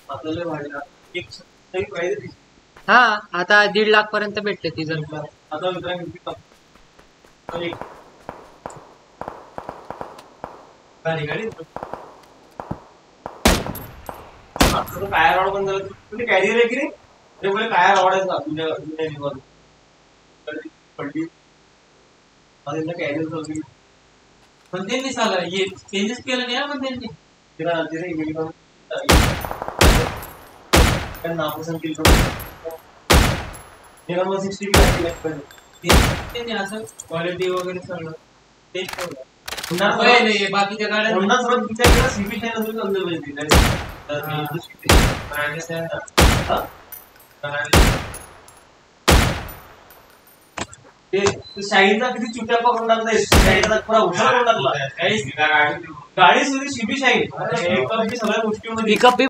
आपल्याला वाढला एक तरी प्राइस हा आता 1.5 लाख पर्यंत भेटते ती जर आता मित्रांनो गाडी गाडी आपलं टायर रॉड पण झालं तुम्ही कॅरियर आहे की नाही ते बोले टायर रॉड आहे तुझ्या निघून पडली माझं कॅरियर चालली पण त्यांनी सांगा हे चेंजेस केलं नाही पण त्यांनी तिला नापसंत केलं तिला मग 60 त्यांनी असं क्वालिटी वगैरे सगळं तेच ठेवलं बाकीच्या गाड्या पुन्हा सर्व तुमच्याकडे सीपी नाही अजून समजलं ते शाहीचा किती चुट्या पकडून टाकला शाहीचा पुरा हुशार करून टाकला गाडी सुद्धा शिपी शाही सगळ्या गोष्टीमध्ये